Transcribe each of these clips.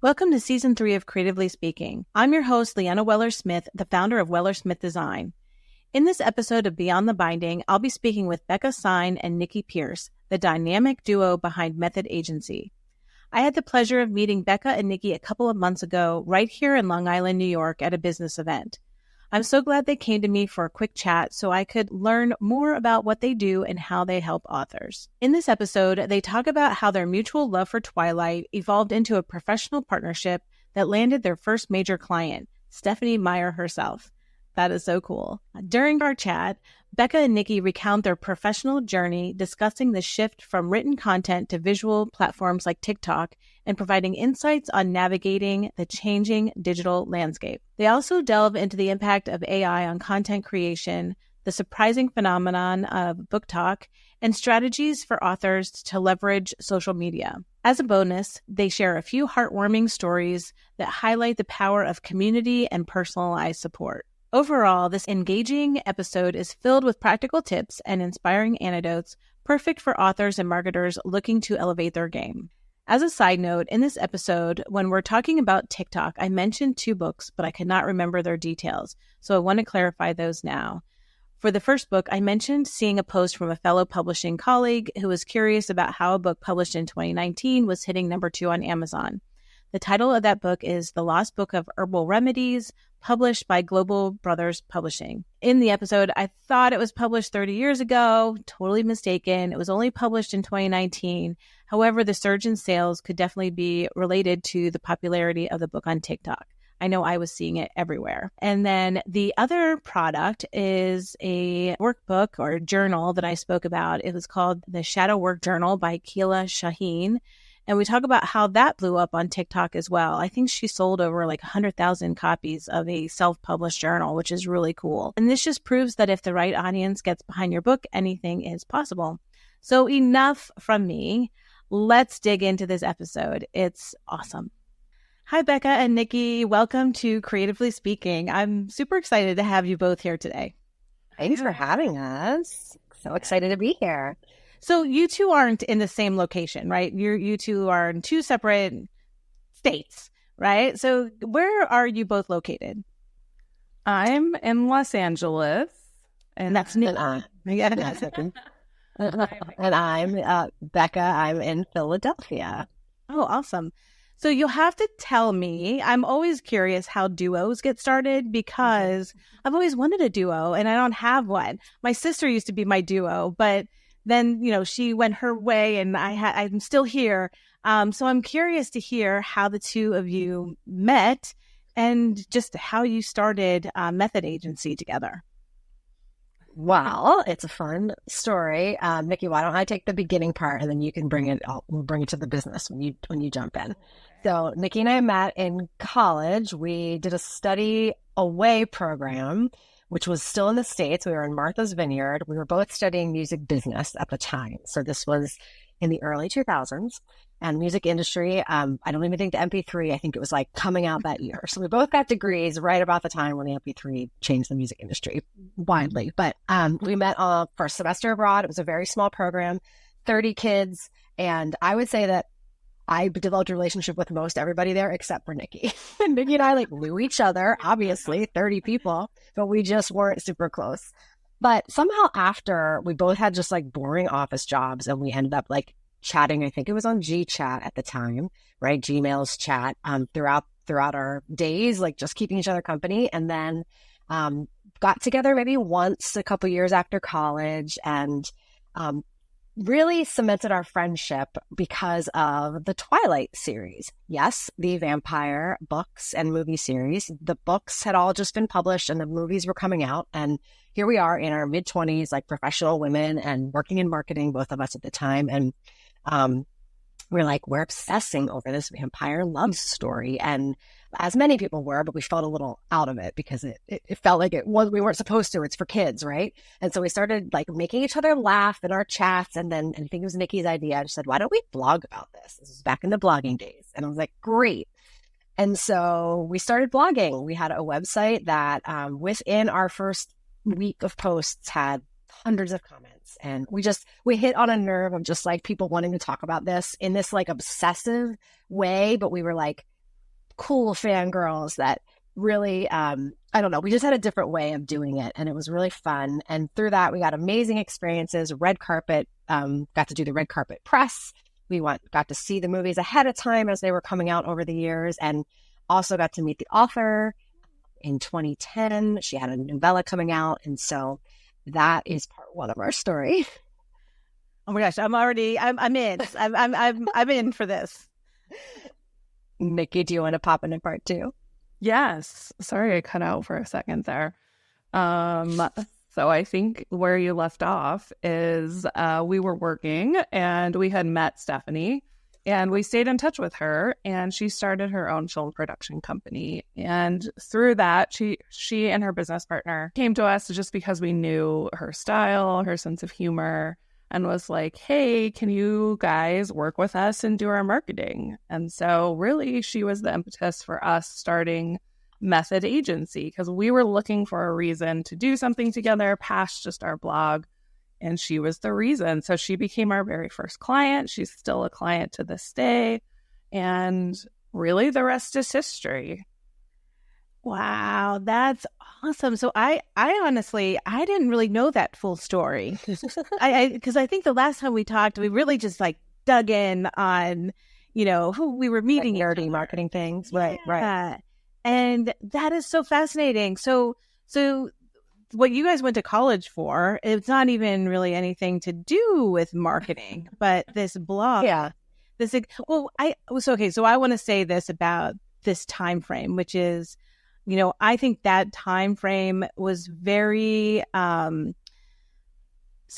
Welcome to Season 3 of Creatively Speaking. I'm your host, Leanna Weller-Smith, the founder of Weller-Smith Design. In this episode of Beyond the Binding, I'll be speaking with Bekah, Sine, and Nikki Pierce, the dynamic duo behind Method Agency. I had the pleasure of meeting Bekah and Nikki a couple of months ago right here in Long Island, New York at a business event. I'm so glad they came to me for a quick chat so I could learn more about what they do and how they help authors. In this episode, they talk about how their mutual love for Twilight evolved into a professional partnership that landed their first major client, Stephenie Meyer herself. That is so cool. During our chat, Bekah and Nikki recount their professional journey, discussing the shift from written content to visual platforms like TikTok and providing insights on navigating the changing digital landscape. They also delve into the impact of AI on content creation, the surprising phenomenon of book talk, and strategies for authors to leverage social media. As a bonus, they share a few heartwarming stories that highlight the power of community and personalized support. Overall, this engaging episode is filled with practical tips and inspiring anecdotes, perfect for authors and marketers looking to elevate their game. As a side note, in this episode, when we're talking about TikTok, I mentioned 2 books, but I could not remember their details, so I want to clarify those now. For the first book, I mentioned seeing a post from a fellow publishing colleague who was curious about how a book published in 2019 was hitting number 2 on Amazon. The title of that book is The Lost Book of Herbal Remedies, published by Global Brothers Publishing. In the episode, I thought it was published 30 years ago. Totally mistaken. It was only published in 2019. However, the surge in sales could definitely be related to the popularity of the book on TikTok. I know I was seeing it everywhere. And then the other product is a workbook or journal that I spoke about. It was called The Shadow Work Journal by Keela Shaheen. And we talk about how that blew up on TikTok as well. I think she sold over like 100,000 copies of a self-published journal, which is really cool. And this just proves that if the right audience gets behind your book, anything is possible. So enough from me. Let's dig into this episode. It's awesome. Hi, Bekah and Nikki. Welcome to Creatively Speaking. I'm super excited to have you both here today. Thanks for having us. So excited to be here. So you two aren't in the same location, right? You two are in 2 separate states, right? So where are you both located? I'm in Los Angeles. And that's Nikki. And I'm Bekah. I'm in Philadelphia. Oh, awesome. So you'll have to tell me, I'm always curious how duos get started because I've always wanted a duo and I don't have one. My sister used to be my duo, but then, she went her way and I'm still here. So I'm curious to hear how the two of you met and just how you started Method Agency together. Well, it's a fun story. Nikki, why don't I take the beginning part and then you can we'll bring it to the business when you jump in. So Nikki and I met in college. We did a study away program, which was still in the States. We were in Martha's Vineyard. We were both studying music business at the time. So this was in the early 2000s. And music industry, I don't even think the MP3, I think it was like coming out that year. So we both got degrees right about the time when the MP3 changed the music industry widely. But we met for a semester abroad. It was a very small program, 30 kids. And I would say that I developed a relationship with most everybody there except for Nikki. Nikki and I knew each other, obviously, 30 people, but we just weren't super close. But somehow after, we both had just boring office jobs and we ended up chatting. I think it was on GChat at the time, right? Gmail's chat throughout our days, just keeping each other company. And then got together maybe once a couple years after college and really cemented our friendship because of the Twilight series. Yes, the vampire books and movie series. The books had all just been published and the movies were coming out. And here we are in our mid-20s, professional women and working in marketing, both of us at the time. And we're obsessing over this vampire love story. And as many people were, but we felt a little out of it because it felt like we weren't supposed to. It's for kids, right? And so we started making each other laugh in our chats. And then I think it was Nikki's idea. I just said, why don't we blog about this? This was back in the blogging days. And I was like, great. And so we started blogging. We had a website that within our first week of posts had hundreds of comments. And we hit on a nerve of just people wanting to talk about this in this obsessive way. But we were cool fangirls that really, I don't know, we just had a different way of doing it, and it was really fun. And through that, we got amazing experiences, red carpet, got to do the red carpet press. We got to see the movies ahead of time as they were coming out over the years, and also got to meet the author in 2010. She had a novella coming out, and so that is part one of our story. Oh my gosh, I'm in. I'm in for this. Nikki, do you want to pop into part two? Yes. Sorry, I cut out for a second there. So I think where you left off is we were working and we had met Stephanie and we stayed in touch with her, and she started her own film production company. And through that, she and her business partner came to us just because we knew her style, her sense of humor, and was like, hey, can you guys work with us and do our marketing? And so really she was the impetus for us starting Method Agency, because we were looking for a reason to do something together past just our blog, and she was the reason. So she became our very first client. She's still a client to this day, and really the rest is history. Wow, that's awesome. So I honestly, I didn't really know that full story. Because I think the last time we talked, we really just like dug in on, who we were meeting, like nerdy marketing things. Yeah. Right. And that is so fascinating. So what you guys went to college for, it's not even really anything to do with marketing, but this blog. Yeah. So I want to say this about this time frame, which is, I think that time frame was very, so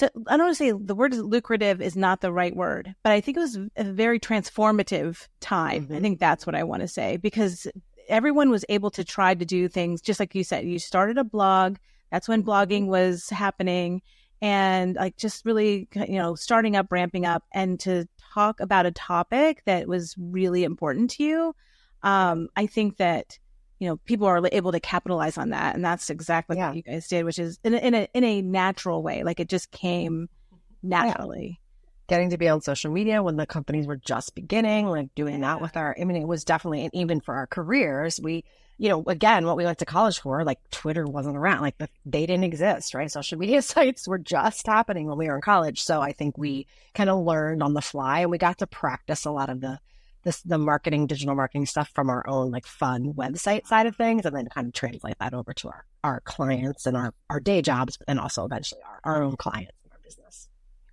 I don't want to say the word lucrative is not the right word, but I think it was a very transformative time. I think that's what I want to say, because everyone was able to try to do things just like you said. You started a blog. That's when blogging was happening, and like just really, starting up, ramping up, and to talk about a topic that was really important to you. I think that, people are able to capitalize on that. And that's exactly what you guys did, which is in a natural way. Like it just came naturally. Getting to be on social media when the companies were just beginning, like doing that with it was definitely, and even for our careers, we, again, what we went to college for, like Twitter wasn't around, like they didn't exist, right? Social media sites were just happening when we were in college. So I think we kind of learned on the fly, and we got to practice a lot of the marketing, digital marketing stuff from our own like fun website side of things, and then kind of translate that over to our clients and our day jobs, and also eventually our own clients and our business.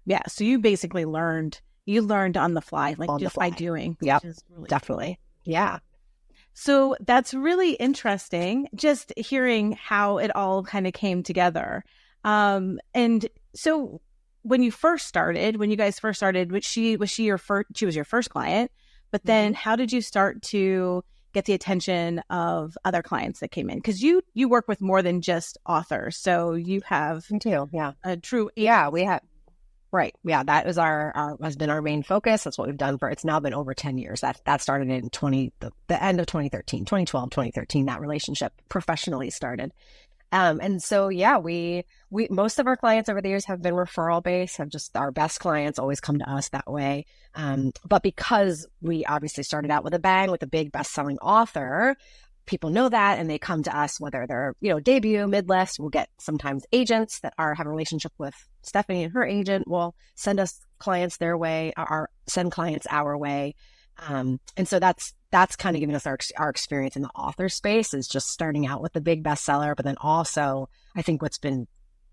Yeah. So you basically learned on the fly, like just by doing. Yeah, really definitely. Cool. Yeah. So that's really interesting, just hearing how it all kind of came together. And so when you guys first started, she was your first client, but then how did you start to get the attention of other clients that came in? Because you work with more than just authors, so you have a true we have. Right. Yeah, that is has been our main focus. That's what we've done it's now been over 10 years. That started in the end of 2013, 2012, 2013, that relationship professionally started. And so, we most of our clients over the years have been referral based, have just our best clients always come to us that way. But because we obviously started out with a bang with a big best-selling author, people know that, and they come to us, whether they're, debut, mid-list. We'll get sometimes agents that have a relationship with Stephanie, and her agent will send us clients their way, send clients our way. And so that's kind of giving us our experience in the author space, is just starting out with the big bestseller. But then also, I think what's been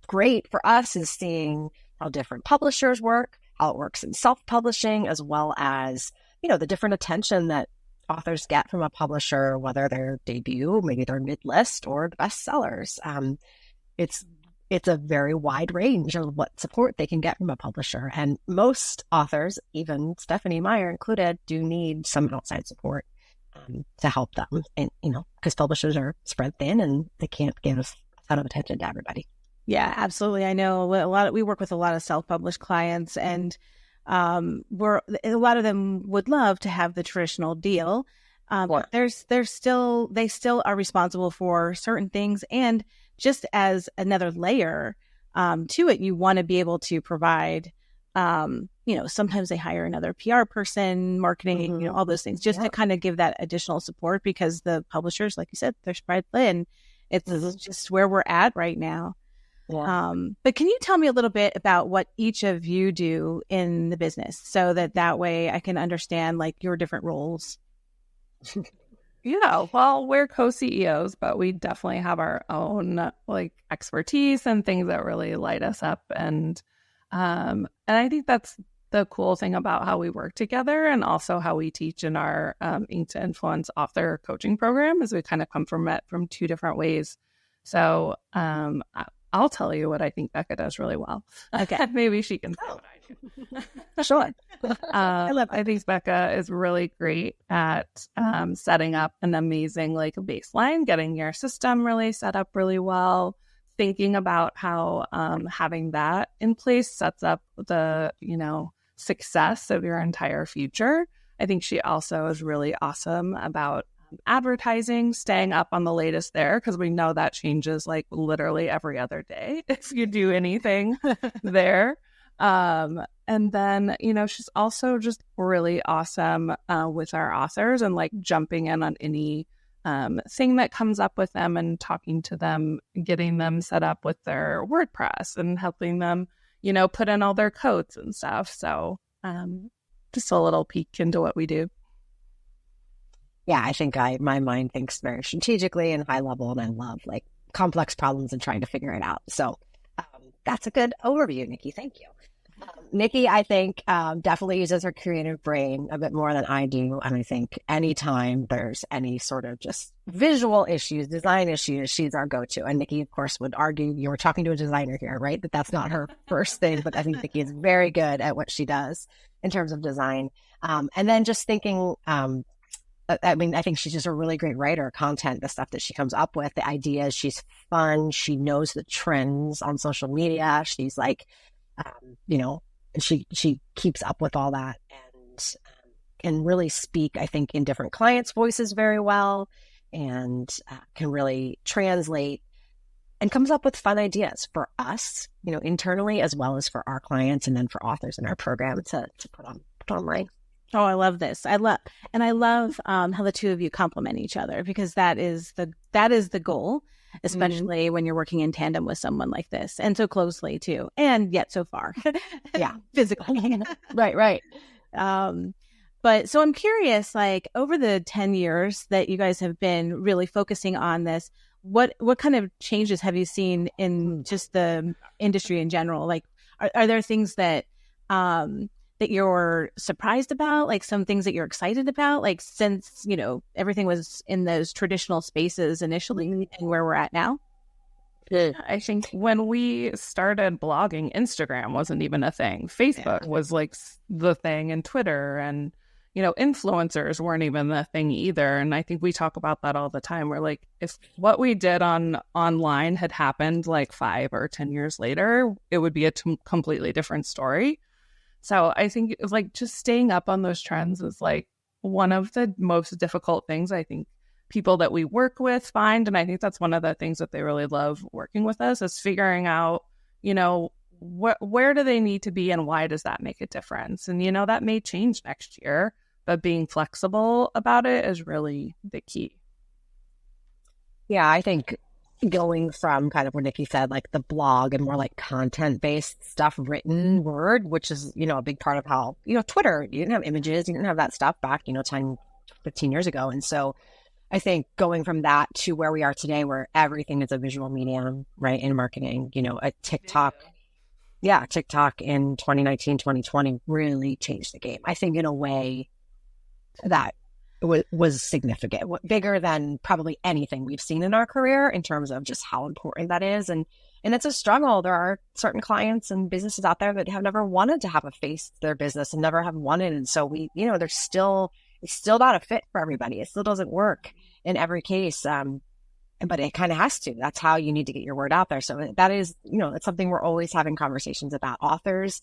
great for us is seeing how different publishers work, how it works in self-publishing, as well as, the different attention that authors get from a publisher, whether they're debut, maybe they're mid-list, or the bestsellers. It's a very wide range of what support they can get from a publisher. And most authors, even Stephanie Meyer included, do need some outside support to help them. And, because publishers are spread thin and they can't give a ton of attention to everybody. Yeah, absolutely. I know we work with a lot of self-published clients, and a lot of them would love to have the traditional deal. But they still are responsible for certain things. And just as another layer to it, you want to be able to provide Sometimes they hire another PR person, marketing, all those things, just to kind of give that additional support, because the publishers, like you said, they're spread thin. It's just where we're at right now. Yeah. But can you tell me a little bit about what each of you do in the business, so that way I can understand like your different roles? Yeah, well, we're co-CEOs, but we definitely have our own like expertise and things that really light us up. And I think that's the cool thing about how we work together, and also how we teach in our Ink to Influence author coaching program, is we kind of come from it from two different ways. So I'll tell you what I think Bekah does really well. Okay. Maybe she can say what I do. Sure. I think Bekah is really great at setting up an amazing like baseline, getting your system really set up really well, thinking about how having that in place sets up the, success of your entire future. I think she also is really awesome about advertising, staying up on the latest there, because we know that changes like literally every other day if you do anything there. And then, she's also just really awesome with our authors, and like jumping in on any thing that comes up with them and talking to them, getting them set up with their WordPress and helping them, put in all their codes and stuff. So just a little peek into what we do. Yeah, I think my mind thinks very strategically and high level, and I love like complex problems and trying to figure it out. So that's a good overview, Nikki. Thank you. Nikki, I think, definitely uses her creative brain a bit more than I do. And I think anytime there's any sort of just visual issues, design issues, she's our go-to. And Nikki, of course, would argue, you were talking to a designer here, right? That's not her first thing, but I think Nikki is very good at what she does in terms of design. And then just thinking, I think she's just a really great writer. Content, the stuff that she comes up with, the ideas, she's fun. She knows the trends on social media. She's like, she keeps up with all that, and can really speak, I think, in different clients' voices very well, and can really translate and comes up with fun ideas for us, internally, as well as for our clients, and then for authors in our program to put online. Oh, I love this. I love how the two of you complement each other, because that is the goal, especially when you're working in tandem with someone like this, and so closely too, and yet so far. Yeah. Physically. Right. But so I'm curious, like over the 10 years that you guys have been really focusing on this, what kind of changes have you seen in just the industry in general? Like, are there things that you're surprised about, like some things that you're excited about, like since, everything was in those traditional spaces initially and where we're at now? I think when we started blogging, Instagram wasn't even a thing. Facebook was like the thing, and Twitter, and, influencers weren't even the thing either. And I think we talk about that all the time. We're like, if what we did online had happened like 5 or 10 years later, it would be a completely different story. So I think like just staying up on those trends is like one of the most difficult things I think people that we work with find. And I think that's one of the things that they really love working with us, is figuring out, where do they need to be and why does that make a difference? And, that may change next year, but being flexible about it is really the key. Yeah, I think going from kind of what Nikki said, like the blog and more like content-based stuff, written word, which is, a big part of how, Twitter, you didn't have images, you didn't have that stuff back, 15 years ago. And so I think going from that to where we are today, where everything is a visual medium, right, in marketing, a TikTok. Yeah, TikTok in 2019, 2020 really changed the game. I think in a way that was significant, bigger than probably anything we've seen in our career in terms of just how important that is. And it's a struggle. There are certain clients and businesses out there that have never wanted to have a face to their business and never have wanted. And so it's still not a fit for everybody. It still doesn't work in every case. But it kind of has to. That's how you need to get your word out there. So that is, it's something we're always having conversations about. Authors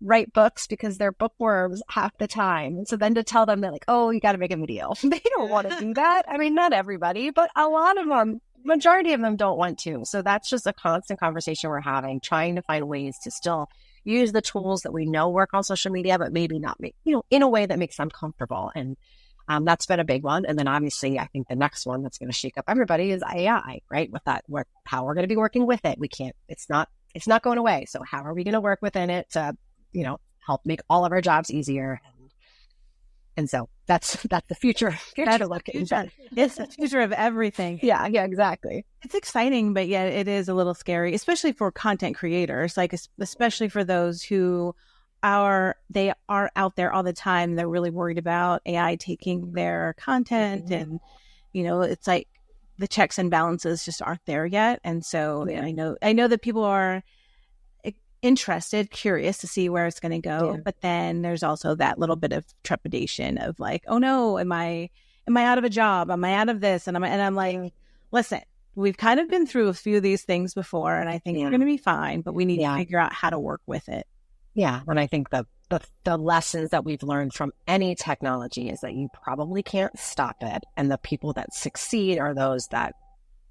write books because they're bookworms half the time. And so then to tell them that like, oh, you got to make a video. They don't want to do that. I mean, not everybody, but a lot of them majority of them don't want to. So that's just a constant conversation we're having, trying to find ways to still use the tools that we know work on social media, but maybe not make, in a way that makes them comfortable. And that's been a big one. And then obviously, I think the next one that's going to shake up everybody is AI, right? With that, how we're going to be working with it. We can't, it's not going away. So how are we going to work within it to, help make all of our jobs easier? And so that's the future. That's looking. It's the future of everything. Yeah, exactly. It's exciting, but yet it is a little scary, especially for content creators, like especially for those who are out there all the time. They're really worried about AI taking their content, and it's like the checks and balances just aren't there yet. And so I know that people are interested, curious to see where it's going to go, but then there's also that little bit of trepidation of like, oh no, am I out of a job? Am I out of this? And I'm like, listen, we've kind of been through a few of these things before, and I think we're going to be fine, but we need to figure out how to work with it. Yeah, and I think the lessons that we've learned from any technology is that you probably can't stop it, and the people that succeed are those that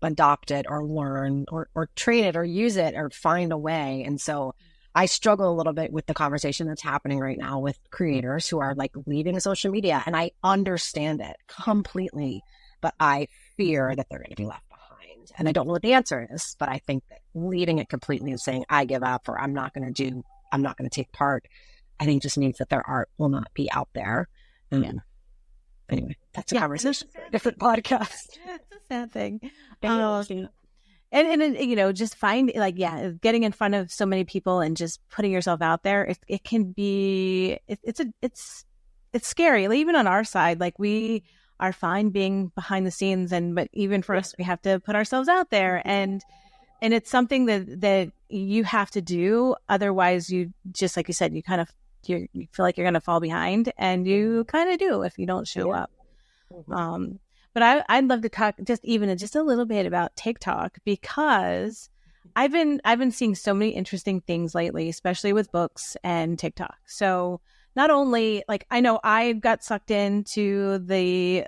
adopt it or learn or train it or use it or find a way. And so I struggle a little bit with the conversation that's happening right now with creators who are like leaving social media, and I understand it completely, but I fear that they're going to be left behind. And I don't know what the answer is, but I think that leaving it completely and saying I give up or I'm not going to take part, I think just means that their art will not be out there. Anyway, that's a conversation for a different podcast. It's a sad thing. And just getting in front of so many people and just putting yourself out there, it can be, it's scary. Like, even on our side, like we are fine being behind the scenes, but even for us, we have to put ourselves out there, and it's something that you have to do. Otherwise, you just, like you said, you kind of, you feel like you're going to fall behind, and you kind of do if you don't show up. But I'd love to talk just a little bit about TikTok, because I've been seeing so many interesting things lately, especially with books and TikTok. So not only, like, I know I got sucked into the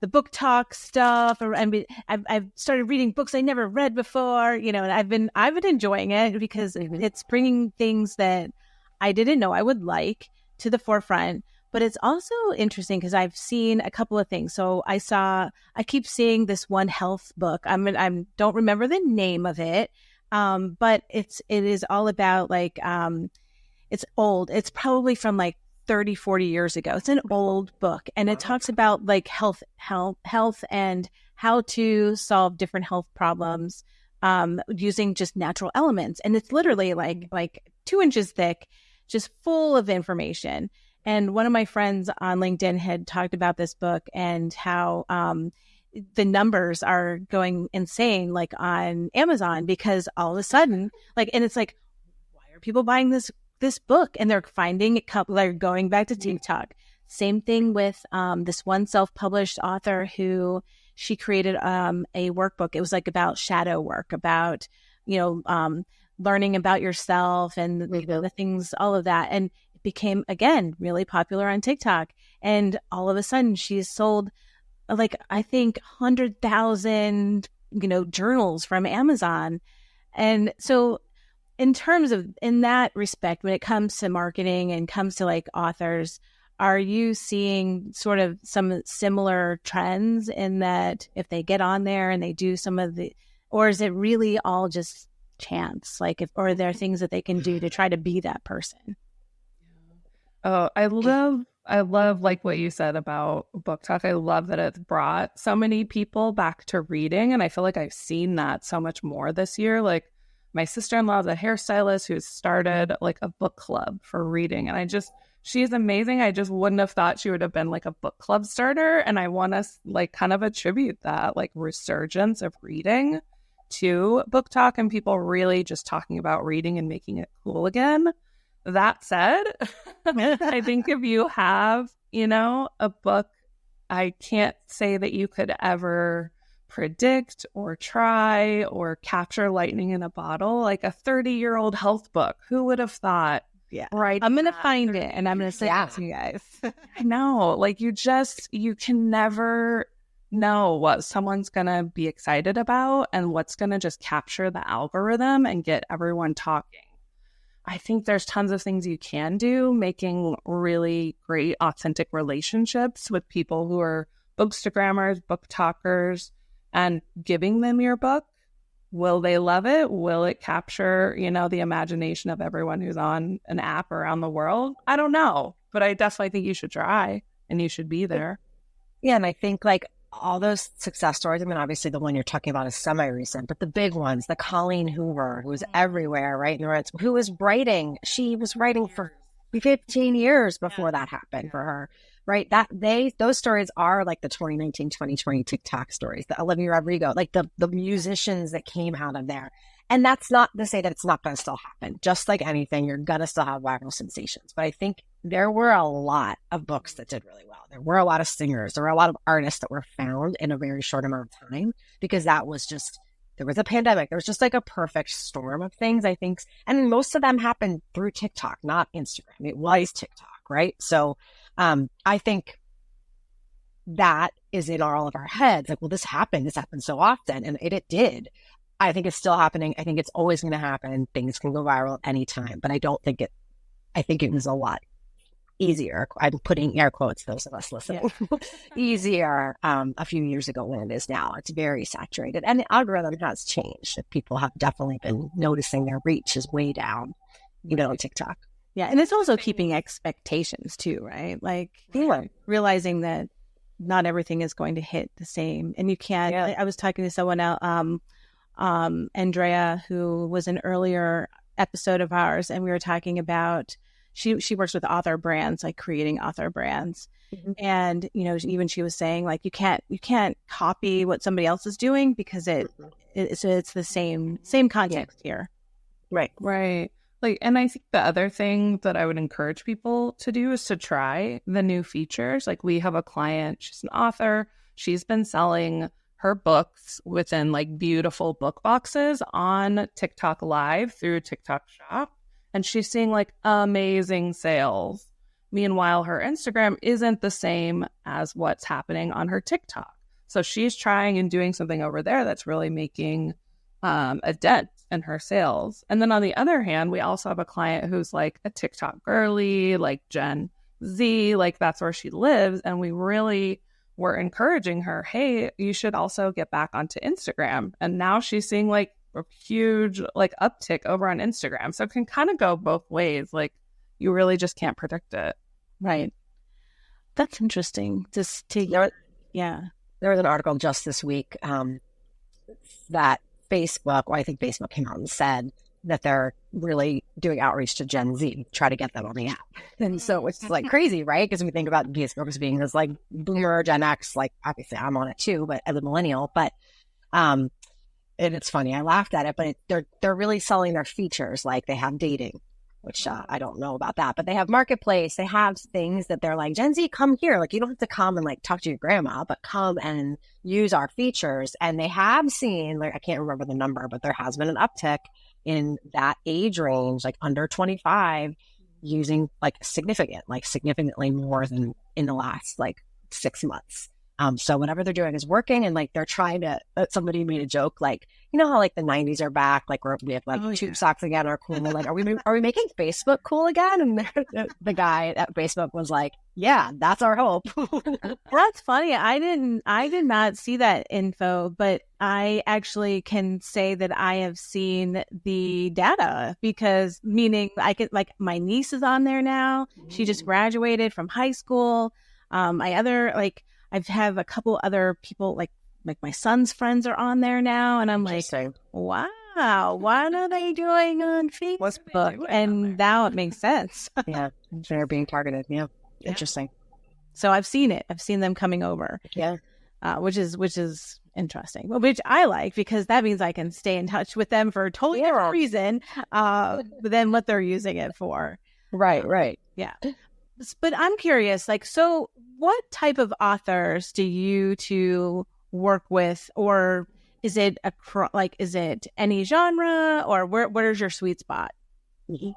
book talk stuff, I've started reading books I never read before, and I've been enjoying it because it's bringing things that I didn't know I would like to the forefront. But it's also interesting because I've seen a couple of things. So I keep seeing this one health book. I don't remember the name of it, but it is all about like, it's old. It's probably from like 30, 40 years ago. It's an old book, and it talks about like health and how to solve different health problems using just natural elements. And it's literally like 2 inches thick, just full of information. And one of my friends on LinkedIn had talked about this book and how the numbers are going insane, like on Amazon, because all of a sudden, and it's like, why are people buying this book? And they're finding it, they're going back to TikTok. Same thing with this one self-published author who she created a workbook. It was like about shadow work, about, learning about yourself and the things, all of that. And became, again, really popular on TikTok. And all of a sudden she's sold I think 100,000, journals from Amazon. And so in that respect, when it comes to marketing and comes to like authors, are you seeing sort of some similar trends in that if they get on there and they do or is it really all just chance? Or are there things that they can do to try to be that person? Oh, I love like what you said about book talk. I love that it's brought so many people back to reading. And I feel like I've seen that so much more this year. Like my sister-in-law is a hairstylist who started like a book club for reading. And she's amazing. I just wouldn't have thought she would have been like a book club starter. And I want to like kind of attribute that like resurgence of reading to book talk and people really just talking about reading and making it cool again. That said, I think if you have, a book, I can't say that you could ever predict or try or capture lightning in a bottle, like a 30-year-old health book. Who would have thought? Yeah. Right. I'm going to find it and I'm going to send it to you guys. I know. Like you can never know what someone's going to be excited about and what's going to just capture the algorithm and get everyone talking. I think there's tons of things you can do, making really great, authentic relationships with people who are bookstagrammers, book talkers, and giving them your book. Will they love it? Will it capture, the imagination of everyone who's on an app around the world? I don't know, but I definitely think you should try and you should be there. Yeah, and I think all those success stories, I mean, obviously the one you're talking about is semi-recent, but the big ones, the Colleen Hoover, who was everywhere, right? Who was writing, she was writing for 15 years before that happened for her, right? Those stories are like the 2019, 2020 TikTok stories, the Olivia Rodrigo, like the musicians that came out of there. And that's not to say that it's not going to still happen. Just like anything, you're going to still have viral sensations. But I think there were a lot of books that did really well. There were a lot of singers. There were a lot of artists that were found in a very short amount of time because there was a pandemic. There was just like a perfect storm of things, I think. And most of them happened through TikTok, not Instagram. It was TikTok, right? So I think that is in all of our heads. Like, well, this happened so often. And it did. I think it's still happening. I think it's always going to happen. Things can go viral at any time, but I think it was a lot easier. I'm putting air quotes, those of us listening, easier a few years ago than it is now. It's very saturated and the algorithm has changed. People have definitely been noticing their reach is way down, even on TikTok. Yeah. And it's also keeping expectations too, right? Like realizing that not everything is going to hit the same and you can't, I was talking to someone else, Andrea, who was an earlier episode of ours, and we were talking about she works with author brands, like creating author brands. Mm-hmm. And even she was saying like you can't copy what somebody else is doing because it's the same context here. Right. Like, and I think the other thing that I would encourage people to do is to try the new features. Like, we have a client, she's an author, she's been selling her books within like beautiful book boxes on TikTok Live through TikTok Shop. And she's seeing like amazing sales. Meanwhile, her Instagram isn't the same as what's happening on her TikTok. So she's trying and doing something over there that's really making a dent in her sales. And then on the other hand, we also have a client who's like a TikTok girly, like Gen Z, like that's where she lives. And we really were encouraging her, hey, you should also get back onto Instagram. And now she's seeing like a huge like uptick over on Instagram. So it can kind of go both ways. Like, you really just can't predict it. Right. That's interesting. There was an article just this week that I think Facebook came out and said that they're really doing outreach to Gen Z, try to get them on the app. And so it's like crazy, right? Because we think about Facebook as being this like boomer, Gen X, like obviously I'm on it too, but as a millennial. But and it's funny, I laughed at it, but they're really selling their features. Like, they have dating, which I don't know about that, but they have marketplace. They have things that they're like, Gen Z, come here. Like, you don't have to come and like talk to your grandma, but come and use our features. And they have seen, like, I can't remember the number, but there has been an uptick in that age range, like under 25, using like significantly more than in the last like 6 months. So whatever they're doing is working, and like they're trying to, somebody made a joke, like, you know how like the 90s are back, like we have like tube socks again are cool. Like, are we making Facebook cool again? And the guy at Facebook was like, yeah, that's our hope. That's funny. I did not see that info, but I actually can say that I have seen the data, because meaning I could, like, my niece is on there now. She just graduated from high school. I have a couple other people, like my son's friends are on there now. And I'm like, wow, what are they doing on Facebook? And now it makes sense. Yeah, they're being targeted. Yeah. Interesting. So I've seen it. I've seen them coming over. Yeah. Which is interesting. Well, which I like, because that means I can stay in touch with them for a totally different reason than what they're using it for. Right. Yeah. But I'm curious, like, so what type of authors do you two work with, or is it is it any genre, or where's your sweet spot? Mm-hmm.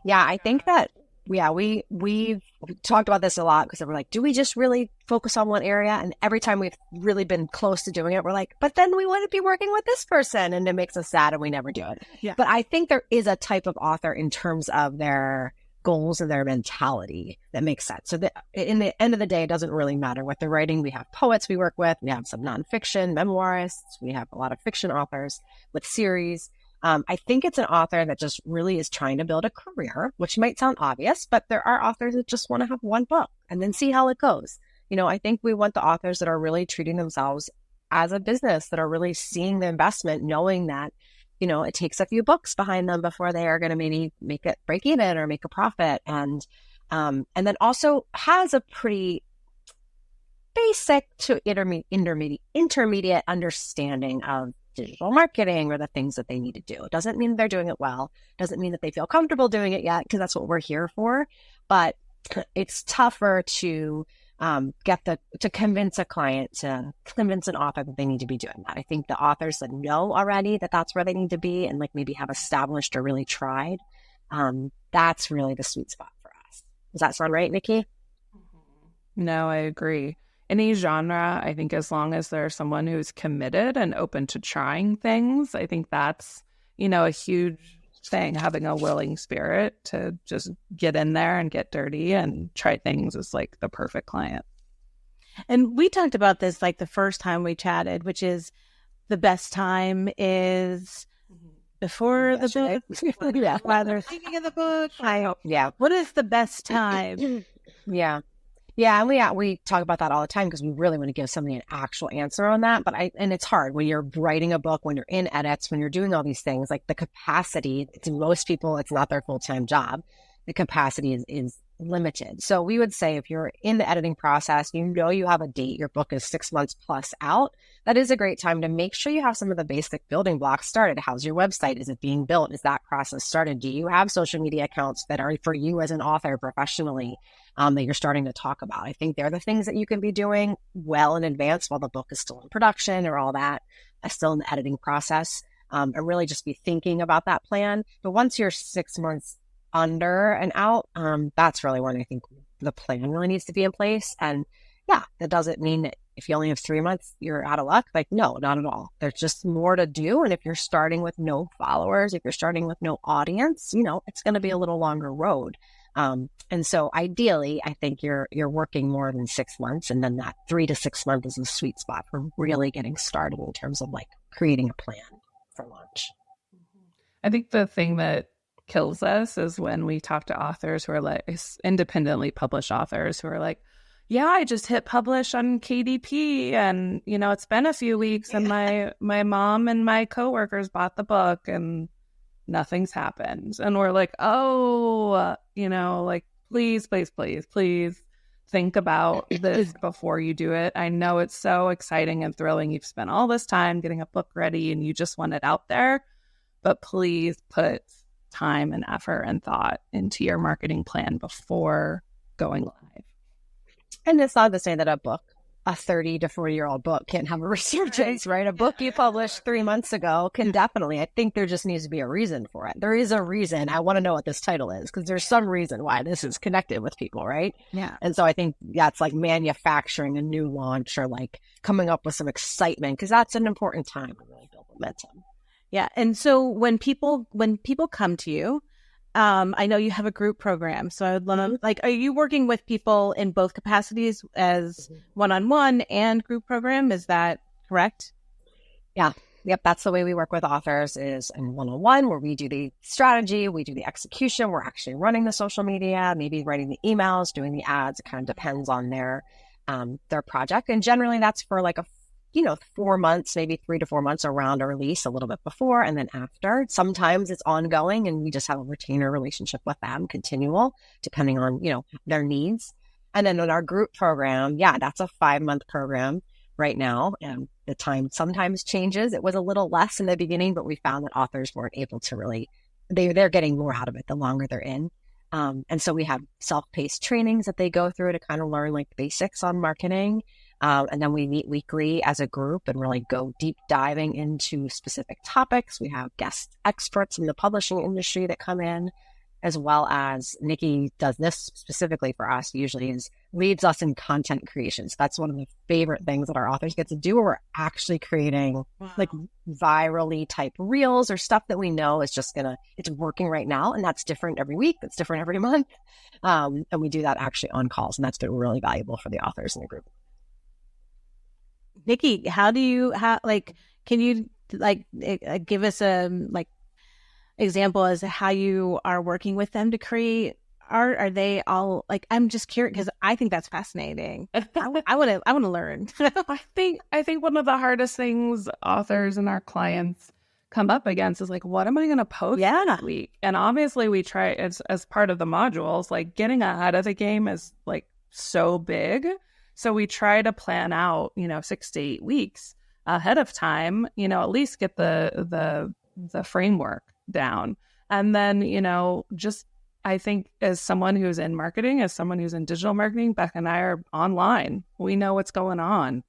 Yeah, I think that Yeah, we've talked about this a lot because we're like, do we just really focus on one area? And every time we've really been close to doing it, we're like, but then we wouldn't be working with this person, and it makes us sad and we never do it. Yeah. But I think there is a type of author in terms of their goals and their mentality that makes sense. So in the end of the day, it doesn't really matter what they're writing. We have poets we work with. We have some nonfiction, memoirists. We have a lot of fiction authors with series. I think it's an author that just really is trying to build a career, which might sound obvious, but there are authors that just want to have one book and then see how it goes. I think we want the authors that are really treating themselves as a business, that are really seeing the investment, knowing that, it takes a few books behind them before they are going to maybe make it break even or make a profit. And then also has a pretty basic to intermediate understanding of digital marketing or the things that they need to do. It doesn't mean they're doing it well. It doesn't mean that they feel comfortable doing it yet, because that's what we're here for. But it's tougher to convince a client, to convince an author that they need to be doing that. I think the authors that know already that that's where they need to be and like maybe have established or really tried, that's really the sweet spot for us. Does that sound right, Nikki? No, I agree. Any genre, I think as long as there's someone who's committed and open to trying things, I think that's, a huge thing. Having a willing spirit to just get in there and get dirty and try things is like the perfect client. And we talked about this like the first time we chatted, which is the best time is before the book. Yeah. While they're thinking of the book. Yeah. What is the best time? Yeah. Yeah, and we talk about that all the time because we really want to give somebody an actual answer on that. But it's hard when you're writing a book, when you're in edits, when you're doing all these things. Like the capacity, to most people, it's not their full-time job. The capacity is limited. So we would say if you're in the editing process, you have a date, your book is 6 months plus out, that is a great time to make sure you have some of the basic building blocks started. How's your website? Is it being built? Is that process started? Do you have social media accounts that are for you as an author professionally that you're starting to talk about? I think they're the things that you can be doing well in advance while the book is still in production or all that, still in the editing process, and really just be thinking about that plan. But once you're 6 months under and out, that's really when I think the plan really needs to be in place. And yeah, that doesn't mean that if you only have 3 months, you're out of luck. Like, no, not at all. There's just more to do. And if you're starting with no followers, if you're starting with no audience, it's going to be a little longer road. And so ideally, I think you're working more than 6 months. And then that 3 to 6 months is a sweet spot for really getting started in terms of like creating a plan for launch. I think the thing that kills us is when we talk to authors who are like independently published authors who are like, yeah, I just hit publish on KDP and, it's been a few weeks and my mom and my coworkers bought the book and nothing's happened. And we're like, oh, like, please think about this before you do it. I know it's so exciting and thrilling. You've spent all this time getting a book ready and you just want it out there, but please put time and effort and thought into your marketing plan before going live. And it's not to say that a 30 to 40-year-old book can't have a resurgence, right? A book you published 3 months ago can definitely, I think there just needs to be a reason for it. There is a reason. I want to know what this title is because there's some reason why this is connected with people, right? Yeah. And so I think that's like manufacturing a new launch or like coming up with some excitement because that's an important time to really build momentum. Yeah. And so when people come to you, I know you have a group program. So I would love, like, are you working with people in both capacities as one-on-one and group program? Is that correct? Yeah. Yep. That's the way we work with authors is in one-on-one where we do the strategy, we do the execution. We're actually running the social media, maybe writing the emails, doing the ads. It kind of depends on their project. And generally that's for like 4 months, maybe 3 to 4 months around a release, a little bit before and then after. Sometimes it's ongoing and we just have a retainer relationship with them, continual, depending on, their needs. And then in our group program, that's a 5-month program right now. And the time sometimes changes. It was a little less in the beginning, but we found that authors weren't able to really, they're getting more out of it the longer they're in. And so we have self-paced trainings that they go through to kind of learn like basics on marketing. And then we meet weekly as a group and really go deep diving into specific topics. We have guest experts in the publishing industry that come in as well as Nikki does this specifically for us, usually is leads us in content creation. So that's one of the favorite things that our authors get to do, where we're actually creating like virally type reels or stuff that we know is just it's working right now. And that's different every week. That's different every month. And we do that actually on calls. And that's been really valuable for the authors in the group. Nikki, can you give us a example as to how you are working with them to create art? Are they all I'm just curious because I think that's fascinating. I want to learn. I think one of the hardest things authors and our clients come up against is what am I going to post this week? And obviously we try as part of the modules, getting ahead of the game is so big. So we try to plan out, 6 to 8 weeks ahead of time, at least get the framework down. And then, I think as someone who's in marketing, as someone who's in digital marketing, Bekah and I are online. We know what's going on,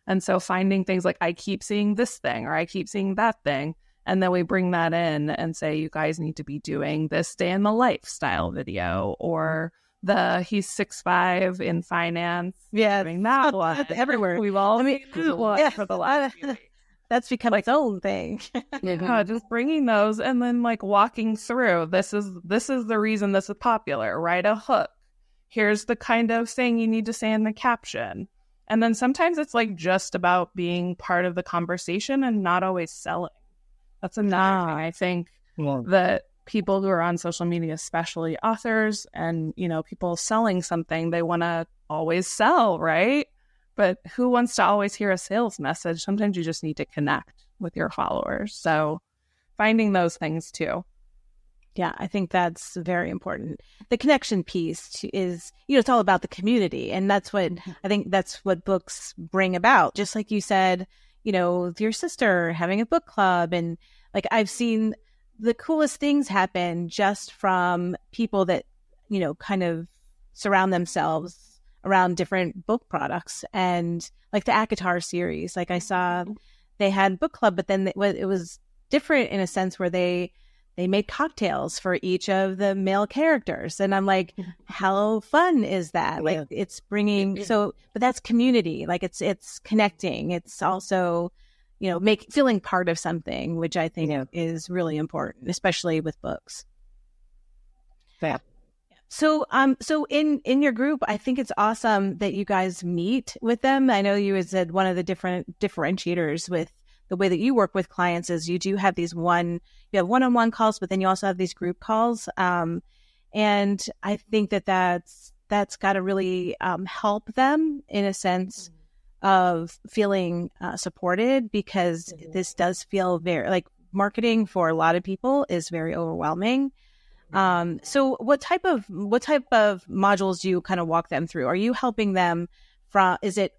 And so finding things I keep seeing this thing or I keep seeing that thing. And then we bring that in and say, you guys need to be doing this day in the lifestyle video or he's 6'5" in finance. Yeah. Doing that one. That's everywhere. We've all seen that one for the last few weeks. That's become its own thing. Yeah, just bringing those and then walking through. This is the reason this is popular. Write a hook. Here's the kind of thing you need to say in the caption. And then sometimes it's just about being part of the conversation and not always selling. That's enough. I think that people who are on social media, especially authors and, people selling something, they want to always sell, right? But who wants to always hear a sales message? Sometimes you just need to connect with your followers. So finding those things too. Yeah, I think that's very important. The connection piece is, it's all about the community. And that's what I think that's what books bring about. Just like you said, with your sister having a book club. And I've seen the coolest things happen just from people that, kind of surround themselves around different book products. And the ACOTAR series, I saw they had book club, but then it was different in a sense where they made cocktails for each of the male characters. And I'm how fun is that? Yeah. It's bringing, but that's community. It's connecting. It's also, feeling part of something, which I think is really important, especially with books. Yeah. So in your group, I think it's awesome that you guys meet with them. I know you said one of the different differentiators with the way that you work with clients is you do have you have one-on-one calls, but then you also have these group calls. And I think that's got to really help them in a sense of feeling supported, because this does feel very marketing for a lot of people is very overwhelming. So what type of modules do you kind of walk them through? Are you helping them is it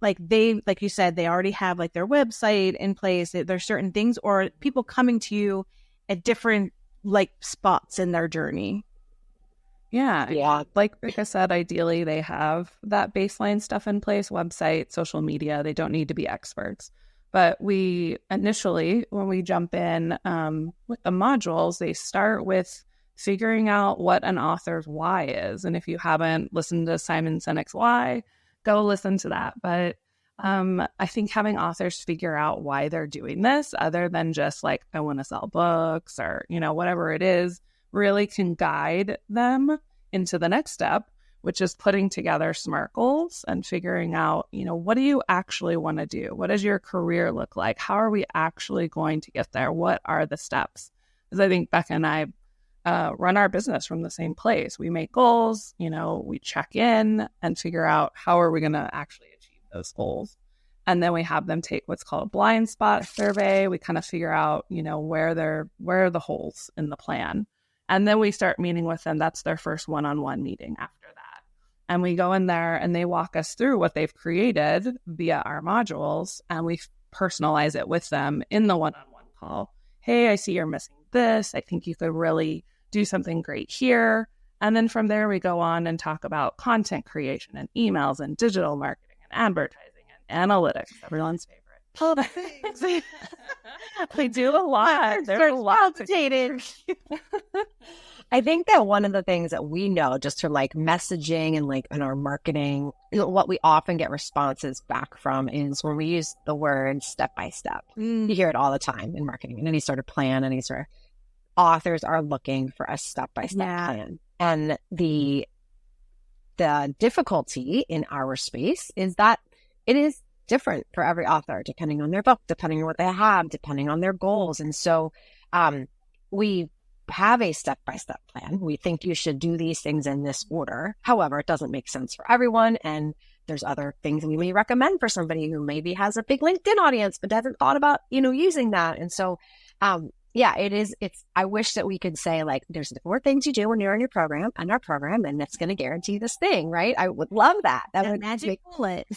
you said, they already have their website in place, there's certain things, or people coming to you at different spots in their journey? Yeah. Like I said, ideally they have that baseline stuff in place, website, social media. They don't need to be experts. But we initially, when we jump in with the modules, they start with figuring out what an author's why is. And if you haven't listened to Simon Sinek's why, go listen to that. But I think having authors figure out why they're doing this, other than just I want to sell books or, whatever it is, really can guide them into the next step, which is putting together SMART goals and figuring out, what do you actually want to do? What does your career look like? How are we actually going to get there? What are the steps? Because I think Bekah and I run our business from the same place. We make goals, we check in and figure out how are we going to actually achieve those goals. And then we have them take what's called a blind spot survey. We kind of figure out, where are the holes in the plan. And then we start meeting with them. That's their first one-on-one meeting after that. And we go in there and they walk us through what they've created via our modules, and we personalize it with them in the one-on-one call. Hey, I see you're missing this. I think you could really do something great here. And then from there, we go on and talk about content creation and emails and digital marketing and advertising and analytics, everyone's favorite. Oh, thanks. We do a lot. There's a lot. I think that one of the things that we know just from like messaging and like in our marketing, what we often get responses back from is when we use the word step by step. You hear it all the time in marketing and any sort of plan, any sort of authors are looking for a step by step plan. And the difficulty in our space is that it is different for every author, depending on their book, depending on what they have, depending on their goals. And so we have a step-by-step plan. We think you should do these things in this order. However, it doesn't make sense for everyone. And there's other things we may recommend for somebody who maybe has a big LinkedIn audience, but hasn't thought about, using that. And so, I wish that we could say like, there's 4 things you do when you're in your program and our program, and that's going to guarantee this thing, right? I would love that. That would magic bullet.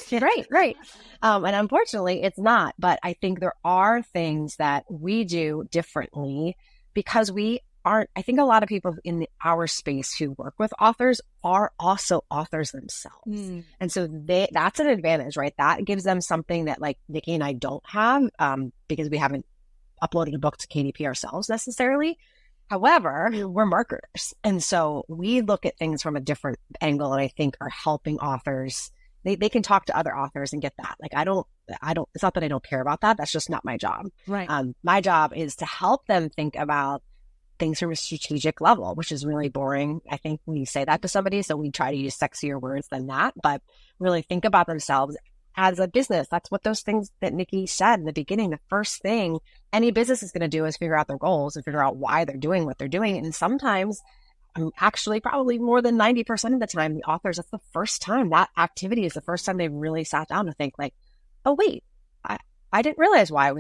Right. And unfortunately it's not, but I think there are things that we do differently because I think a lot of people in our space who work with authors are also authors themselves. And so that's an advantage, right? That gives them something that like Nikki and I don't have because we haven't uploaded a book to KDP ourselves necessarily. However, we're marketers. And so we look at things from a different angle and I think are helping authors. They can talk to other authors and get that. Like, I don't, it's not that I don't care about that. That's just not my job. Right. My job is to help them think about things from a strategic level, which is really boring, I think, when you say that to somebody. So we try to use sexier words than that, but really think about themselves as a business. That's what those things that Nikki said in the beginning. The first thing any business is going to do is figure out their goals and figure out why they're doing what they're doing. And sometimes, actually probably more than 90% of the time, the authors, that's the first time that activity is the first time they really sat down to think like, oh, wait, I didn't realize why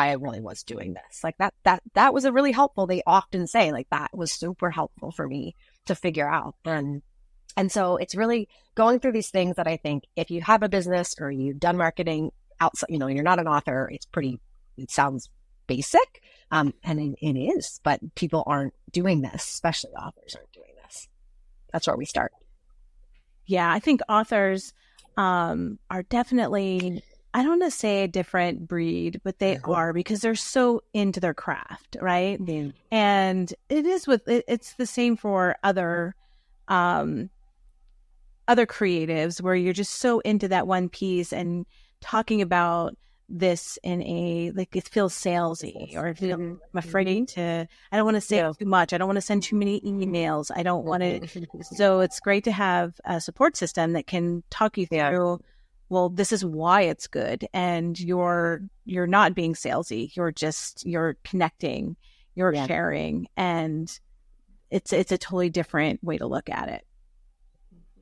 I really was doing this. Like that was a really helpful. They often say like that was super helpful for me to figure out. And so it's really going through these things that I think if you have a business or you've done marketing outside, you're not an author, it sounds basic. And it is, but people aren't doing this, especially authors aren't doing this. That's where we start. Yeah, I think authors are definitely, I don't want to say a different breed, but they are because they're so into their craft, right? Yeah. And it's the same for other creatives where you're just so into that one piece and talking about this in it feels salesy or I'm afraid to, I don't want to say too much. I don't want to send too many emails. I don't want to. So it's great to have a support system that can talk you through, well, this is why it's good. And you're not being salesy. You're connecting, you're sharing, and it's a totally different way to look at it.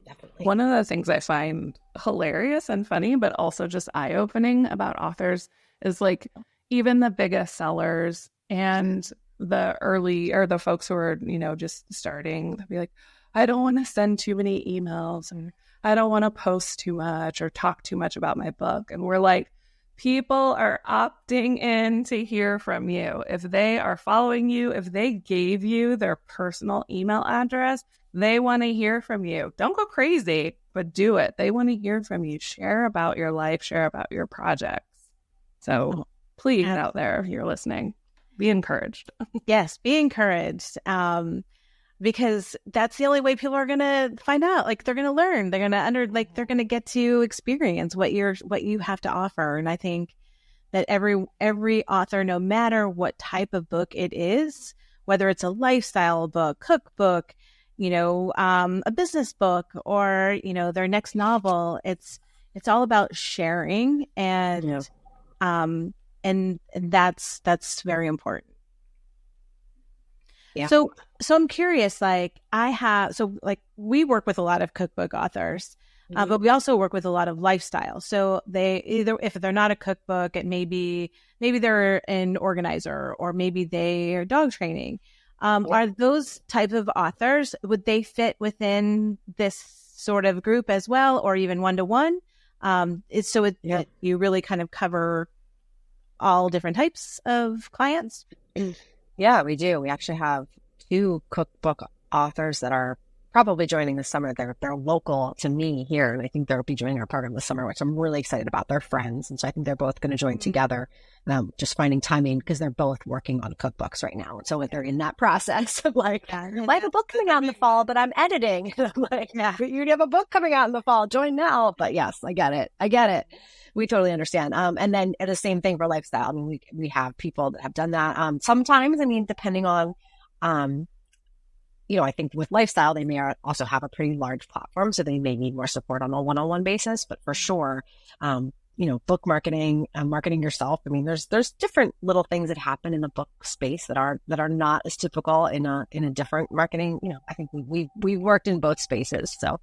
Definitely. One of the things I find hilarious and funny, but also just eye-opening about authors is like even the biggest sellers and the early or the folks who are, just starting, they'll be like, I don't want to send too many emails or I don't want to post too much or talk too much about my book. And we're like, people are opting in to hear from you. If they are following you, if they gave you their personal email address, they want to hear from you. Don't go crazy, but do it. They want to hear from you. Share about your life, share about your projects. So please, out there, if you're listening, be encouraged. Yes, be encouraged. Because that's the only way people are going to find out. Like they're going to learn. They're going to they're going to get to experience what you have to offer. And I think that every author, no matter what type of book it is, whether it's a lifestyle book, cookbook, a business book, or their next novel, it's all about sharing, and that's very important. Yeah. So I'm curious, we work with a lot of cookbook authors, but we also work with a lot of lifestyle. So they either, if they're not a cookbook, it maybe they're an organizer, or maybe they are dog training. Are those type of authors, would they fit within this sort of group as well, or even one-to-one? You really kind of cover all different types of clients? Yeah, we do. We actually have 2 cookbook authors that are probably joining this summer. They're local to me here, and I think they'll be joining our program this summer, which I'm really excited about. They're friends, and so I think they're both going to join together. Just finding timing because they're both working on cookbooks right now, and so they're in that process of like, I have a book coming out in the fall, but I'm editing. And I'm like, you have a book coming out in the fall. Join now. But yes, I get it. We totally understand. And then the same thing for lifestyle. I mean, we have people that have done that. Sometimes, I mean, depending on, I think with lifestyle, they may also have a pretty large platform, so they may need more support on a one-on-one basis. But for sure, book marketing, marketing yourself. I mean, there's different little things that happen in the book space that are not as typical in a different marketing. I think we worked in both spaces, so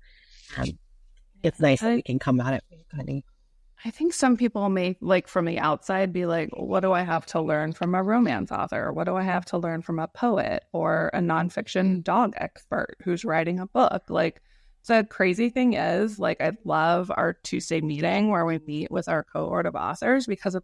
it's nice that we can come at it. I think some people may, like, from the outside be like, what do I have to learn from a romance author? What do I have to learn from a poet or a nonfiction dog expert who's writing a book? Like, the crazy thing is, like, I love our Tuesday meeting where we meet with our cohort of authors because of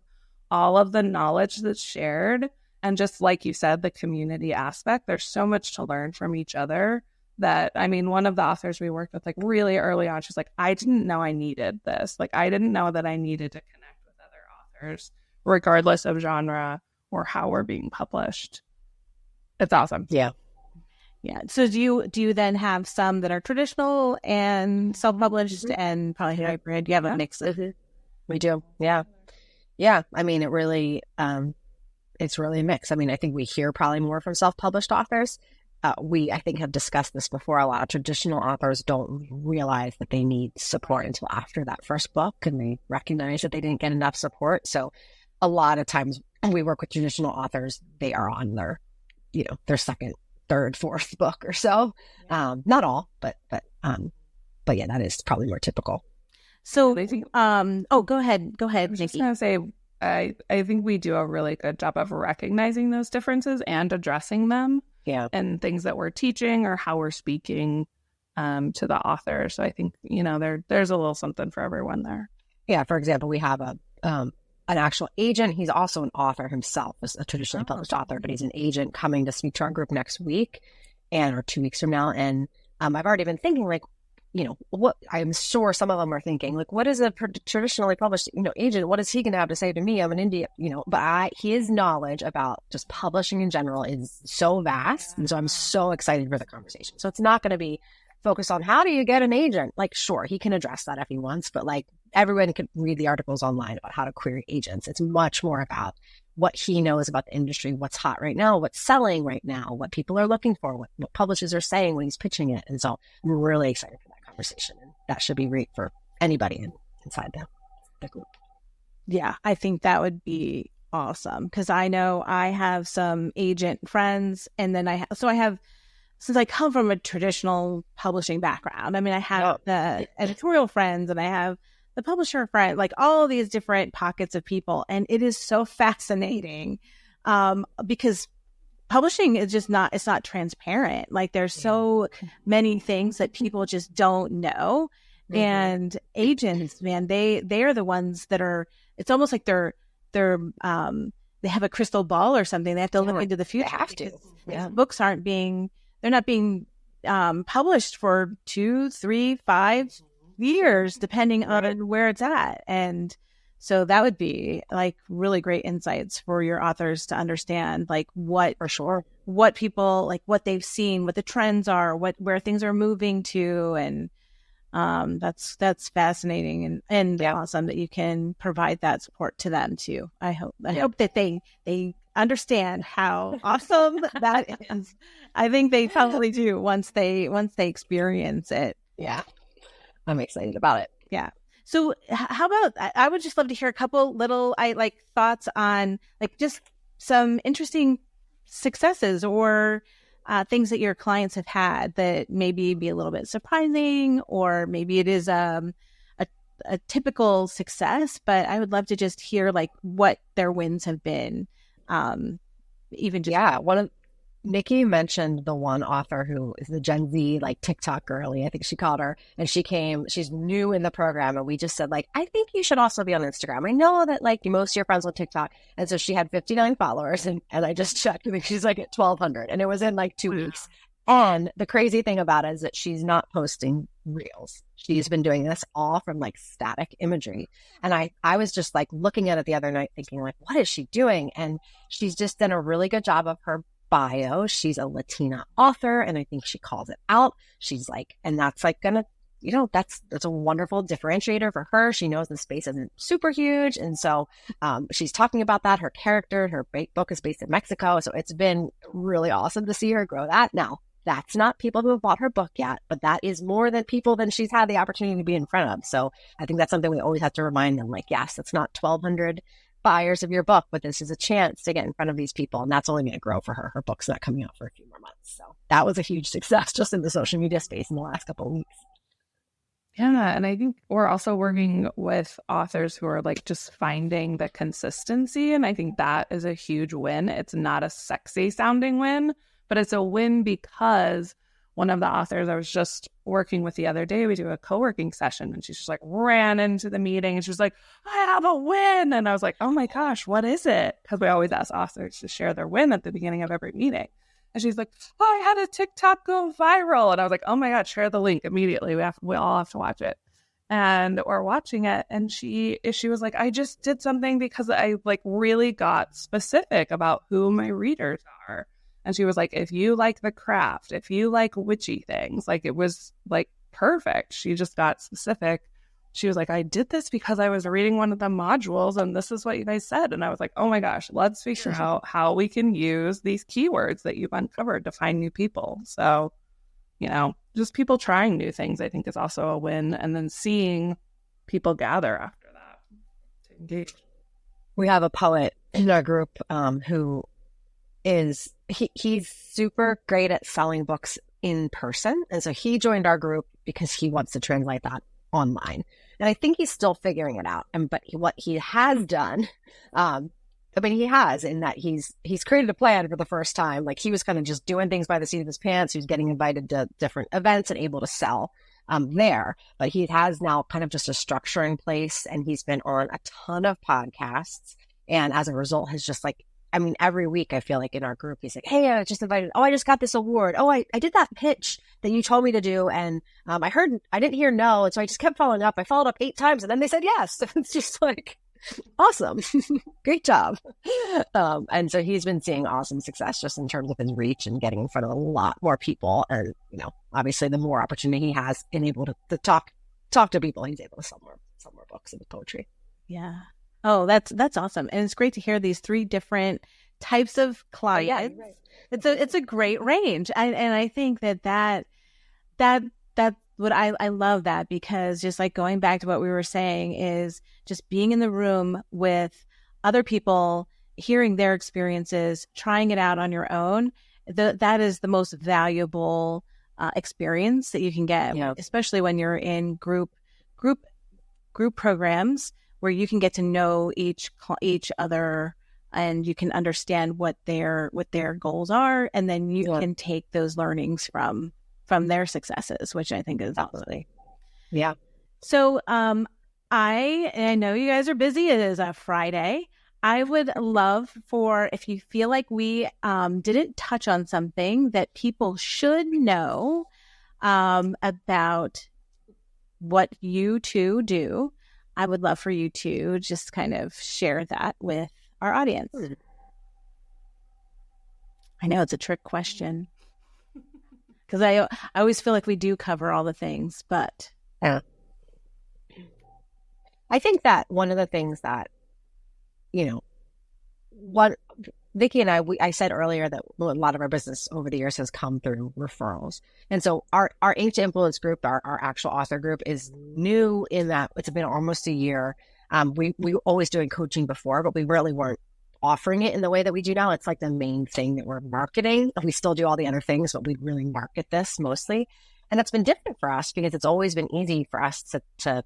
all of the knowledge that's shared. And just like you said, the community aspect, there's so much to learn from each other. That, I mean, one of the authors we worked with, like, really early on, she's like, I didn't know I needed this. Like, I didn't know that I needed to connect with other authors, regardless of genre or how we're being published. It's awesome. Yeah. So do you then have some that are traditional and self-published and probably hybrid? You have a mix of it. We do. Yeah. I mean, it's really a mix. I mean, I think we hear probably more from self-published authors. I think, have discussed this before. A lot of traditional authors don't realize that they need support until after that first book, and they recognize that they didn't get enough support. So a lot of times when we work with traditional authors, they are on their second, third, fourth book or so. Not all, but yeah, that is probably more typical. So, go ahead, Nikki. I was just going to say, I think we do a really good job of recognizing those differences and addressing them. Yeah. And things that we're teaching or how we're speaking to the author. So I think, there's a little something for everyone there. Yeah. For example, we have an actual agent. He's also an author himself, as a traditionally published author, but he's an agent coming to speak to our group next week or 2 weeks from now. And I've already been thinking, like, what I'm sure some of them are thinking, like, what is a traditionally published, agent? What is he going to have to say to me? I'm an indie, but his knowledge about just publishing in general is so vast. And so I'm so excited for the conversation. So it's not going to be focused on how do you get an agent? Like, sure, he can address that if he wants, but like everyone could read the articles online about how to query agents. It's much more about what he knows about the industry, what's hot right now, what's selling right now, what people are looking for, what publishers are saying when he's pitching it. And so I'm really excited for that conversation, and that should be great for anybody inside the group. Yeah, I think that would be awesome because I know I have some agent friends, and then since I come from a traditional publishing background, I mean, I have the editorial friends and I have the publisher friend, like all these different pockets of people, and it is so fascinating because publishing is just it's not transparent. Like there's so many things that people just don't know. Mm-hmm. And agents, man, they are the ones that are, it's almost like they have a crystal ball or something. They have to look into the future. They have to. Yeah. Books they're not being published for 2, 3, 5 years, depending on where it's at. And so that would be like really great insights for your authors to understand, like what people, like what they've seen, what the trends are, where things are moving to. And that's fascinating and awesome that you can provide that support to them too. I hope that they understand how awesome that is. I think they probably do once they experience it. Yeah. I'm excited about it. Yeah. So how about, I would just love to hear a couple little, thoughts on like just some interesting successes or things that your clients have had that maybe be a little bit surprising, or maybe it is a typical success, but I would love to just hear like what their wins have been. Nikki mentioned the one author who is the Gen Z, like TikTok girly, I think she called her, and she's new in the program, and we just said like, I think you should also be on Instagram. I know that like most of your friends on TikTok, and so she had 59 followers, and I just checked, and she's like at 1,200, and it was in like 2 weeks. And the crazy thing about it is that she's not posting reels. She's been doing this all from like static imagery. And I was just like looking at it the other night thinking like, what is she doing? And she's just done a really good job of her bio. She's a Latina author, and I think she calls it out. She's like, and that's like gonna, that's a wonderful differentiator for her. She knows the space isn't super huge. And so she's talking about that. Her character, her book is based in Mexico. So it's been really awesome to see her grow that. Now, that's not people who have bought her book yet, but that is more than people than she's had the opportunity to be in front of. So I think that's something we always have to remind them, like, yes, it's not 1,200 buyers of your book, but this is a chance to get in front of these people. And that's only going to grow for her. Her book's not coming out for a few more months. So that was a huge success just in the social media space in the last couple of weeks. Yeah. And I think we're also working with authors who are like just finding the consistency. And I think that is a huge win. It's not a sexy sounding win, but it's a win because one of the authors I was just working with the other day, we do a co-working session, and she just like ran into the meeting and she was like, I have a win. And I was like, oh my gosh, what is it? Because we always ask authors to share their win at the beginning of every meeting. And she's like, oh, I had a TikTok go viral. And I was like, oh my God, share the link immediately. We all have to watch it. And we're watching it. And she was like, I just did something because I like really got specific about who my readers are. And she was like, if you like the craft, if you like witchy things, like it was like perfect. She just got specific. She was like, I did this because I was reading one of the modules and this is what you guys said. And I was like, oh my gosh, let's figure out how we can use these keywords that you've uncovered to find new people. So, just people trying new things, I think is also a win. And then seeing people gather after that to engage. We have a poet in our group who is, he's super great at selling books in person. And so he joined our group because he wants to translate that online. And I think he's still figuring it out. But what he has done, he has, in that he's created a plan for the first time. Like he was kind of just doing things by the seat of his pants. He was getting invited to different events and able to sell there. But he has now kind of just a structure in place, and he's been on a ton of podcasts. And as a result, has just like, every week I feel like in our group, he's like, hey, I just invited, I just got this award. Oh, I did that pitch that you told me to do. And I didn't hear no. And so I just kept following up. I followed up 8 times and then they said yes. So it's just like, awesome. Great job. And so he's been seeing awesome success just in terms of his reach and getting in front of a lot more people. And, obviously the more opportunity he has and able to talk to people, he's able to sell more books and poetry. Yeah. Oh, that's awesome. And it's great to hear these 3 different types of clients. Oh, yeah, right. It's a great range. And I think that what I love that, because just like going back to what we were saying is just being in the room with other people, hearing their experiences, trying it out on your own. That is the most valuable experience that you can get, especially when you're in group programs, where you can get to know each other and you can understand what their goals are, and then you can take those learnings from their successes, which I think is absolutely. Yeah. So I know you guys are busy. It is a Friday. I would love for, if you feel like we didn't touch on something that people should know about what you two do, I would love for you to just kind of share that with our audience. I know it's a trick question because I always feel like we do cover all the things, but yeah. I think that one of the things that, what Nikki and I said earlier that a lot of our business over the years has come through referrals. And so our Ink to Influence group, our actual author group, is new in that it's been almost a year. We were always doing coaching before, but we really weren't offering it in the way that we do now. It's like the main thing that we're marketing. We still do all the other things, but we really market this mostly. And that's been different for us because it's always been easy for us to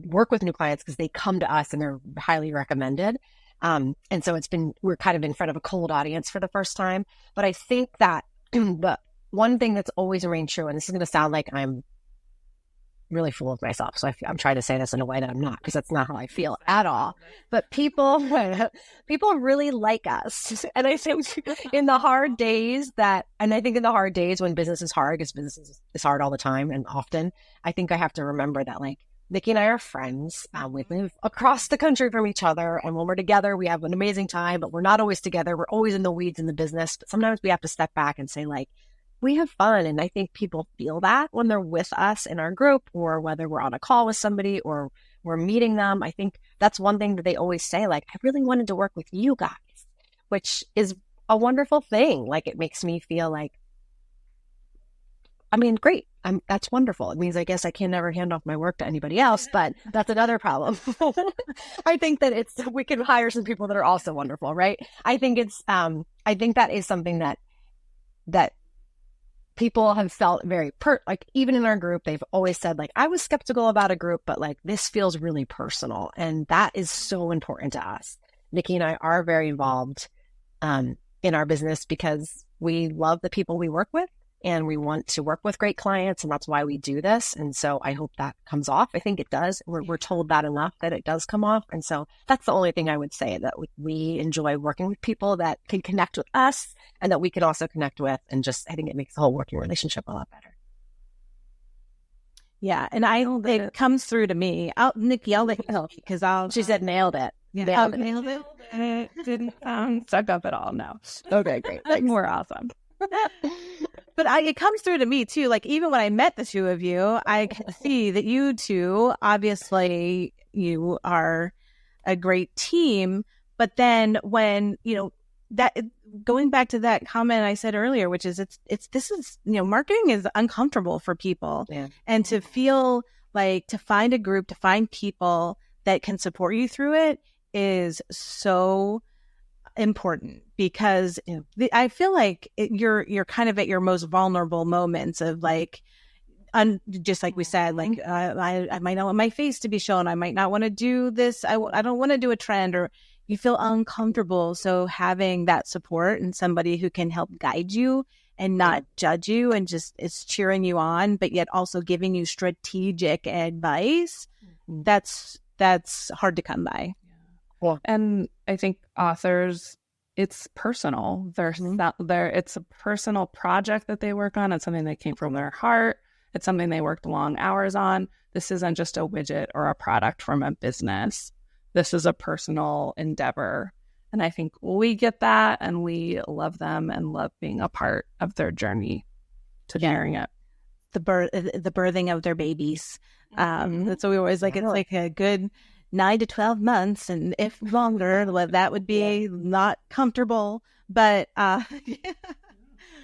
work with new clients because they come to us and they're highly recommended. And so we're kind of in front of a cold audience for the first time. But I think that the one thing that's always remained true, and this is going to sound like I'm really full of myself. So I'm trying to say this in a way that I'm not, because that's not how I feel at all. But people really like us. And I think in the hard days when business is hard, because business is hard all the time and often, I think I have to remember that, like, Nikki and I are friends. We live across the country from each other. And when we're together, we have an amazing time, but we're not always together. We're always in the weeds in the business. But sometimes we have to step back and say, like, we have fun. And I think people feel that when they're with us in our group, or whether we're on a call with somebody or we're meeting them. I think that's one thing that they always say, like, I really wanted to work with you guys, which is a wonderful thing. Like, it makes me feel like, I mean, great. That's wonderful. It means, I guess, I can never hand off my work to anybody else, but that's another problem. I think that we can hire some people that are also wonderful, right? I think that is something that people have felt very like, even in our group, they've always said, like, I was skeptical about a group, but, like, this feels really personal. And that is so important to us. Nikki and I are very involved in our business because we love the people we work with, and we want to work with great clients. And that's why we do this. And so I hope that comes off. I think it does. We're told that enough that it does come off. And so that's the only thing I would say, that we enjoy working with people that can connect with us and that we can also connect with. And I think it makes the whole working relationship a lot better. Yeah. And it comes through to me. Nikki, I'll let you know, because she said nailed it. Yeah. Nailed it. It didn't sound stuck up at all. No. Okay, great. We're awesome. But it comes through to me too. Like, even when I met the two of you, I can see that you two, obviously, you are a great team. But then when, that, going back to that comment I said earlier, which is marketing is uncomfortable for people. Yeah. And to feel like, to find a group, to find people that can support you through it is so important, because I feel like you're kind of at your most vulnerable moments of, like, just like we said, like, I might not want my face to be shown. I might not want to do this. I don't want to do a trend, or you feel uncomfortable. So having that support and somebody who can help guide you and not judge you and just is cheering you on, but yet also giving you strategic advice, that's hard to come by. Well, and I think authors, it's personal. It's a personal project that they work on. It's something that came from their heart. It's something they worked long hours on. This isn't just a widget or a product from a business. This is a personal endeavor. And I think we get that, and we love them and love being a part of their journey to sharing it. The birthing of their babies. That's what we always like. It's like a good 9 to 12 months, and if longer, that would be not comfortable, but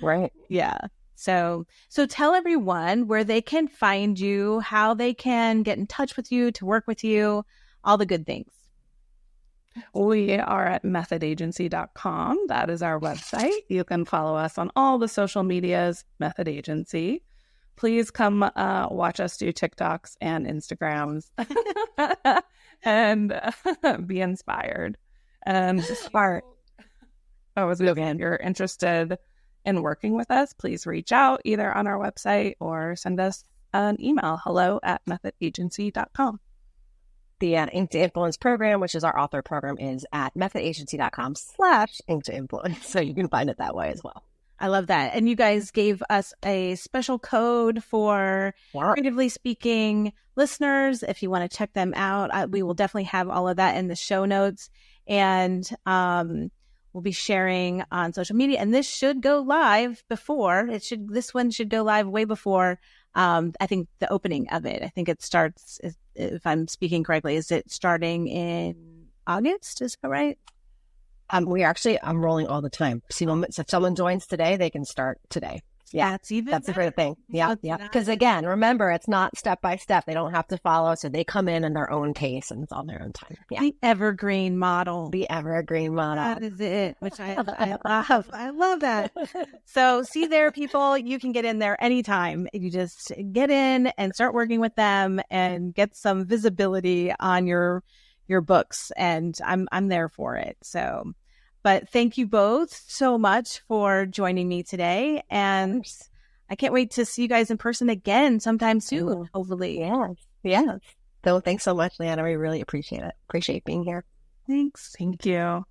right. Yeah. So tell everyone where they can find you, how they can get in touch with you, to work with you, all the good things. We are at methodagency.com. That is our website. You can follow us on all the social medias, Method Agency. Please come watch us do TikToks and Instagrams and be inspired. And smart. If you're interested in working with us, please reach out either on our website or send us an email, hello@methodagency.com. The Ink to Influence program, which is our author program, is at methodagency.com/Ink to Influence. So you can find it that way as well. I love that. And you guys gave us a special code for Creatively Speaking listeners. If you want to check them out, we will definitely have all of that in the show notes. And we'll be sharing on social media. And this should go live before. This one should go live way before, I think, the opening of it. I think it starts, if I'm speaking correctly, is it starting in August? Is that right? I'm rolling all the time. If someone joins today, they can start today. Yeah, that's a great thing. Yeah. Because again, remember, it's not step by step. They don't have to follow. So they come in their own pace, and it's on their own time. Yeah. The evergreen model. That is it, which I love. I love that. So see there, people, you can get in there anytime. You just get in and start working with them and get some visibility on your books. And I'm there for it. So, but thank you both so much for joining me today. And I can't wait to see you guys in person again sometime soon, hopefully. Yes. So thanks so much, Leanna. We really appreciate it. Appreciate being here. Thanks. Thank you.